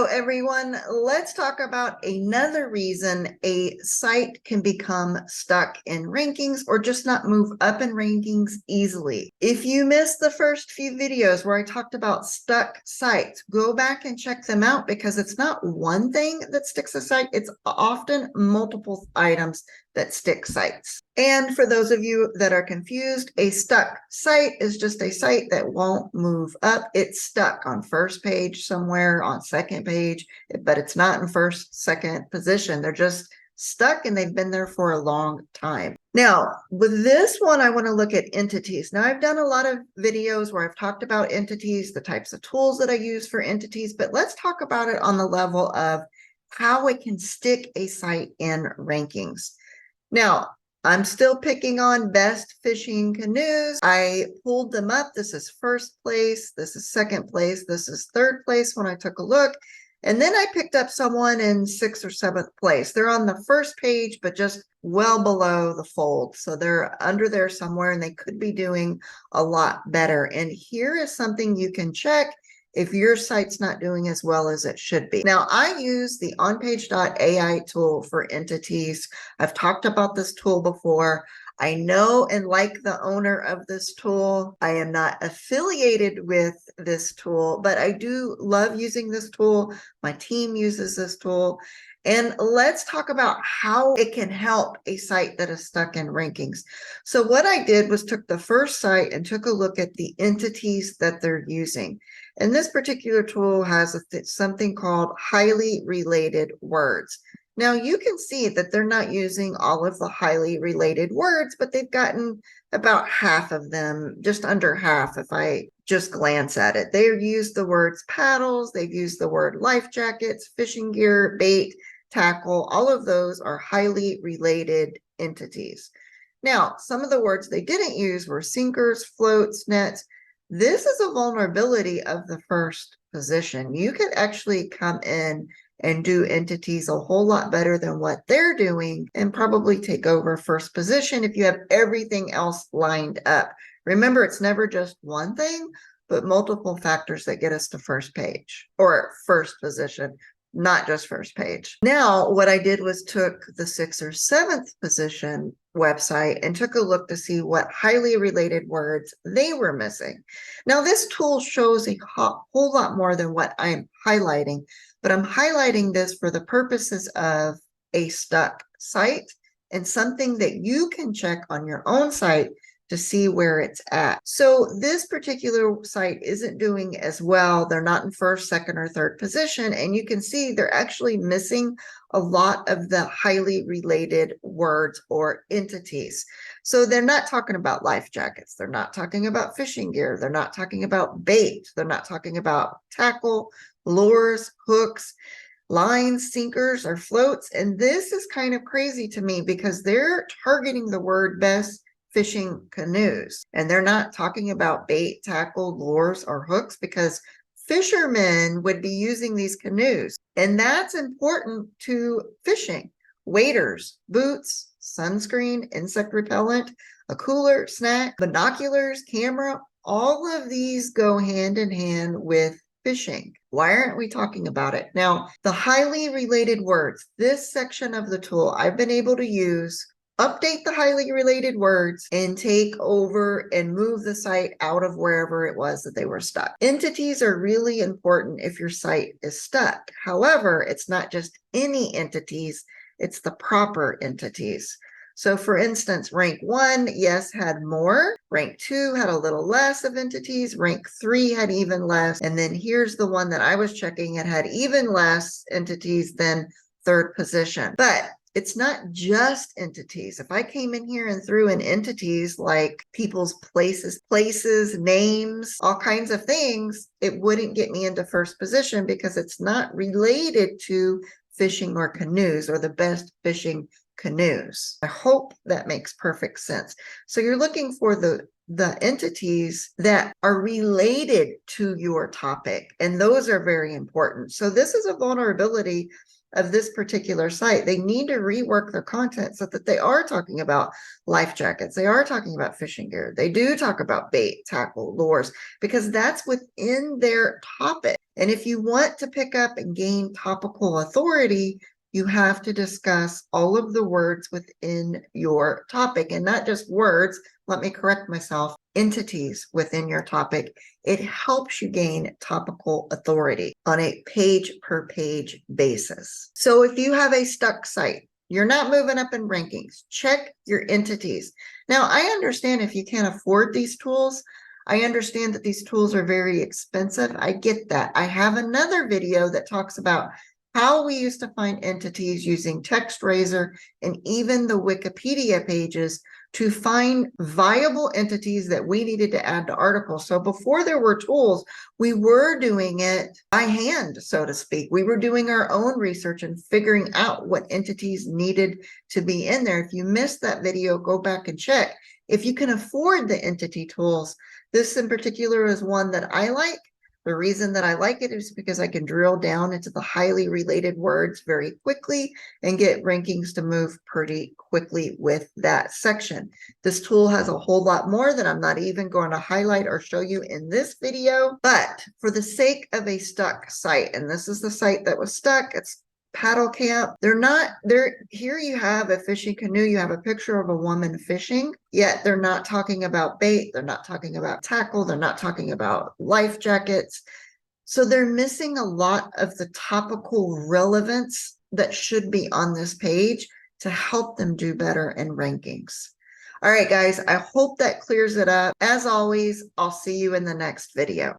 everyone, let's talk about another reason a site can become stuck in rankings or just not move up in rankings easily. If you missed the first few videos where I talked about stuck sites, go back and check them out because it's not one thing that sticks a site, it's often multiple items that stick sites. And for those of you that are confused, a stuck site is just a site that won't move up. It's stuck on first page somewhere, on second page, but it's not in first, second position. They're just stuck and they've been there for a long time. Now, with this one, I want to look at entities. Now, I've done a lot of videos where I've talked about entities, the types of tools that I use for entities, but let's talk about it on the level of how it can stick a site in rankings. Now, I'm still picking on best fishing canoes. I pulled them up. This is first place. This is second place. This is third place when I took a look. And then I picked up someone in 6th or 7th place. They're on the first page, but just well below the fold. So they're under there somewhere and they could be doing a lot better. And here is something you can check if your site's not doing as well as it should be. Now, I use the onpage.ai tool for entities. I've talked about this tool before. I know and like the owner of this tool. I am not affiliated with this tool, but I do love using this tool. My team uses this tool. And let's talk about how it can help a site that is stuck in rankings. So what I did was took the first site and took a look at the entities that they're using. And this particular tool has something called highly related words. Now you can see that they're not using all of the highly related words, but they've gotten about half of them, just under half if I just glance at it. They've used the words paddles, they've used the word life jackets, fishing gear, bait, tackle. All of those are highly related entities. Now, some of the words they didn't use were sinkers, floats, nets. This is a vulnerability of the first position. You could actually come in and do entities a whole lot better than what they're doing and probably take over first position if you have everything else lined up. Remember, it's never just one thing, but multiple factors that get us to first page or first position, not just first page. Now, what I did was took the 6th or 7th position website and took a look to see what highly related words they were missing. Now, this tool shows a whole lot more than what I'm highlighting, but I'm highlighting this for the purposes of a stuck site and something that you can check on your own site to see where it's at. So this particular site isn't doing as well. They're not in first, second, or third position. And you can see they're actually missing a lot of the highly related words or entities. So they're not talking about life jackets. They're not talking about fishing gear. They're not talking about bait. They're not talking about tackle, lures, hooks, lines, sinkers, or floats. And this is kind of crazy to me because they're targeting the word best fishing canoes. And they're not talking about bait, tackle, lures, or hooks because fishermen would be using these canoes. And that's important to fishing. Waders, boots, sunscreen, insect repellent, a cooler, snack, binoculars, camera, all of these go hand in hand with fishing. Why aren't we talking about it? Now, the highly related words, this section of the tool I've been able to use, update the highly related words and take over and move the site out of wherever it was that they were stuck. Entities are really important if your site is stuck. However, it's not just any entities, it's the proper entities. So for instance, rank 1, yes, had more. Rank 2 had a little less of entities. Rank 3 had even less. And then here's the one that I was checking. It had even less entities than third position. But it's not just entities. If I came in here and threw in entities like people's places, names, all kinds of things, it wouldn't get me into first position because it's not related to fishing or canoes or the best fishing canoes. I hope that makes perfect sense. So you're looking for the entities that are related to your topic, and those are very important. So this is a vulnerability of this particular site. They need to rework their content so that they are talking about life jackets. They are talking about fishing gear. They do talk about bait, tackle, lures, because that's within their topic. And if you want to pick up and gain topical authority, you have to discuss all of the words within your topic, and not just words. Let me correct myself, entities within your topic. It helps you gain topical authority on a page per page basis. So if you have a stuck site, you're not moving up in rankings, check your entities. Now, I understand if you can't afford these tools. I understand that these tools are very expensive. I get that. I have another video that talks about how we used to find entities using TextRaiser and even the Wikipedia pages to find viable entities that we needed to add to articles. So before there were tools, we were doing it by hand, so to speak. We were doing our own research and figuring out what entities needed to be in there. If you missed that video, go back and check. If you can afford the entity tools, this in particular is one that I like. The reason that I like it is because I can drill down into the highly related words very quickly and get rankings to move pretty quickly with that section. This tool has a whole lot more that I'm not even going to highlight or show you in this video, but for the sake of a stuck site, and this is the site that was stuck, it's Paddle Camp. They're not there. Here you have a fishing canoe. You have a picture of a woman fishing, yet they're not talking about bait. They're not talking about tackle. They're not talking about life jackets. So they're missing a lot of the topical relevance that should be on this page to help them do better in rankings. All right, guys, I hope that clears it up. As always, I'll see you in the next video.